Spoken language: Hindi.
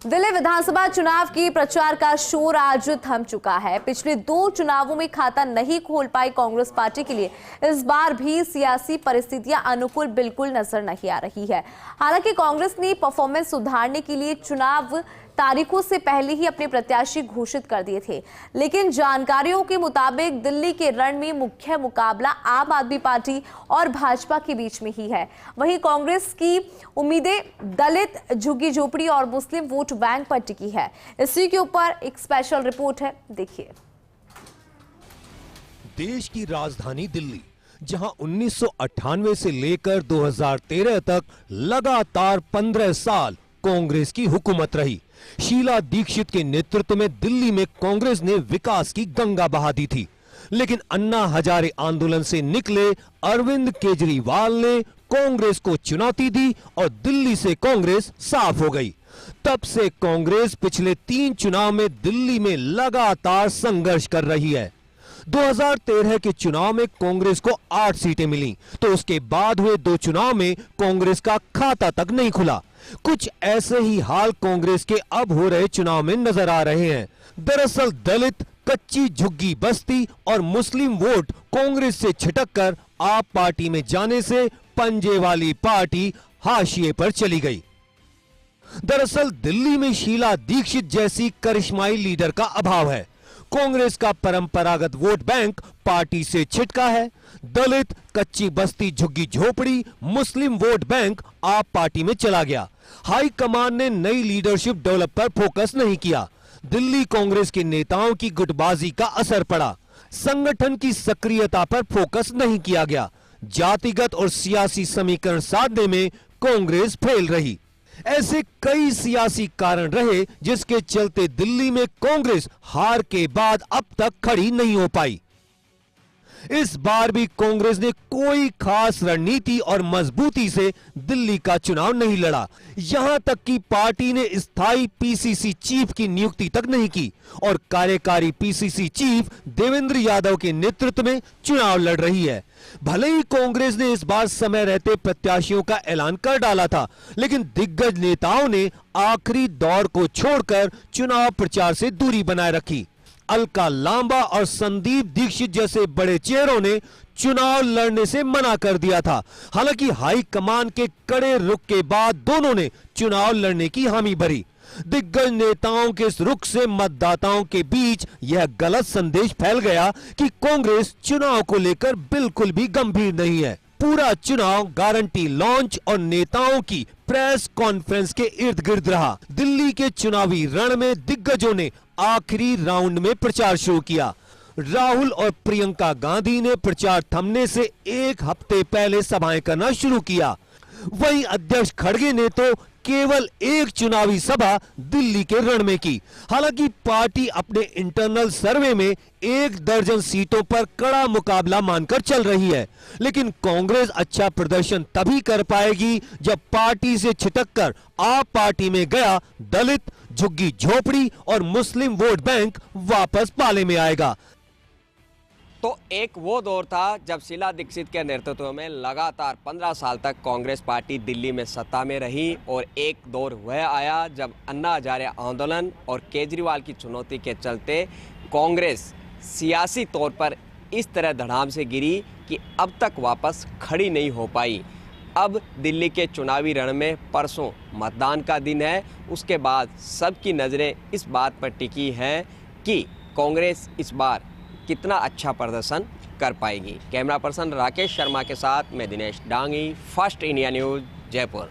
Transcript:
दिल्ली विधानसभा चुनाव की प्रचार का शोर आज थम चुका है। पिछले 2 चुनावों में खाता नहीं खोल पाई कांग्रेस पार्टी के लिए इस बार भी सियासी परिस्थितियां अनुकूल बिल्कुल नजर नहीं आ रही है। हालांकि कांग्रेस ने परफॉर्मेंस सुधारने के लिए चुनाव तारीखों से पहले ही अपने प्रत्याशी घोषित कर दिए थे, लेकिन जानकारियों के मुताबिक दिल्ली के रण में मुख्य मुकाबला आम आदमी पार्टी और भाजपा के बीच में ही है। वहीं कांग्रेस की उम्मीदें दलित, झुग्गी झोपड़ी और मुस्लिम वोट बैंक पर टिकी है। इसी के ऊपर एक स्पेशल रिपोर्ट है, देखिए। देश की राजधानी दिल्ली, जहां 1998 से लेकर 2013 तक लगातार 15 साल कांग्रेस की हुकूमत रही। शीला दीक्षित के नेतृत्व में दिल्ली में कांग्रेस ने विकास की गंगा बहा दी थी, लेकिन अन्ना हजारे आंदोलन से निकले अरविंद केजरीवाल ने कांग्रेस को चुनौती दी और दिल्ली से कांग्रेस साफ हो गई। तब से कांग्रेस पिछले 3 चुनाव में दिल्ली में लगातार संघर्ष कर रही है। 2013 के चुनाव में कांग्रेस को 8 सीटें मिली, तो उसके बाद हुए 2 चुनाव में कांग्रेस का खाता तक नहीं खुला। कुछ ऐसे ही हाल कांग्रेस के अब हो रहे चुनाव में नजर आ रहे हैं। दरअसल दलित, कच्ची झुग्गी बस्ती और मुस्लिम वोट कांग्रेस से छिटककर आप पार्टी में जाने से पंजे वाली पार्टी हाशिए पर चली गई। दरअसल दिल्ली में शीला दीक्षित जैसी करिश्माई लीडर का अभाव है। कांग्रेस का परंपरागत वोट बैंक पार्टी से छिटका है। दलित, कच्ची बस्ती, झुग्गी झोपड़ी, मुस्लिम वोट बैंक आप पार्टी में चला गया। हाईकमान ने नई लीडरशिप डेवलप पर फोकस नहीं किया। दिल्ली कांग्रेस के नेताओं की गुटबाजी का असर पड़ा। संगठन की सक्रियता पर फोकस नहीं किया गया। जातिगत और सियासी समीकरण साधने में कांग्रेस फेल रही। ऐसे कई सियासी कारण रहे जिसके चलते दिल्ली में कांग्रेस हार के बाद अब तक खड़ी नहीं हो पाई। इस बार भी कांग्रेस ने कोई खास रणनीति और मजबूती से दिल्ली का चुनाव नहीं लड़ा। यहां तक कि पार्टी ने स्थायी पीसीसी चीफ की नियुक्ति तक नहीं की और कार्यकारी पीसीसी चीफ देवेंद्र यादव के नेतृत्व में चुनाव लड़ रही है। भले ही कांग्रेस ने इस बार समय रहते प्रत्याशियों का ऐलान कर डाला था, लेकिन दिग्गज नेताओं ने आखिरी दौर को छोड़कर चुनाव प्रचार से दूरी बनाए रखी। अलका लांबा और संदीप दीक्षित जैसे बड़े चेहरों ने चुनाव लड़ने से मना कर दिया था। हालांकि हाईकमान के कड़े रुख के बाद दोनों ने चुनाव लड़ने की हामी भरी। दिग्गज नेताओं के इस रुख से मतदाताओं के बीच यह गलत संदेश फैल गया कि कांग्रेस चुनाव को लेकर बिल्कुल भी गंभीर नहीं है। पूरा चुनाव गारंटी लॉन्च और नेताओं की प्रेस कॉन्फ्रेंस के इर्द गिर्द रहा। दिल्ली के चुनावी रण में दिग्गजों ने आखिरी राउंड में प्रचार शुरू किया। राहुल और प्रियंका गांधी ने प्रचार थमने से 1 हफ्ते पहले सभाएं करना शुरू किया। वहीं अध्यक्ष खड़गे ने तो केवल 1 चुनावी सभा दिल्ली के रण में की। हालांकि पार्टी अपने इंटरनल सर्वे में 1 दर्जन सीटों पर कड़ा मुकाबला मानकर चल रही है, लेकिन कांग्रेस अच्छा प्रदर्शन तभी कर पाएगी जब पार्टी से छिटककर आप पार्टी में गया दलित, झुग्गी झोपड़ी और मुस्लिम वोट बैंक वापस पाले में आएगा। तो एक वो दौर था जब शीला दीक्षित के नेतृत्व में लगातार 15 साल तक कांग्रेस पार्टी दिल्ली में सत्ता में रही, और एक दौर वह आया जब अन्ना हजारे आंदोलन और केजरीवाल की चुनौती के चलते कांग्रेस सियासी तौर पर इस तरह धड़ाम से गिरी कि अब तक वापस खड़ी नहीं हो पाई। अब दिल्ली के चुनावी रण में परसों मतदान का दिन है। उसके बाद सबकी नज़रें इस बात पर टिकी हैं कि कांग्रेस इस बार कितना अच्छा प्रदर्शन कर पाएगी। कैमरा पर्सन राकेश शर्मा के साथ मैं Dinesh Dangi, first India news, Jaipur.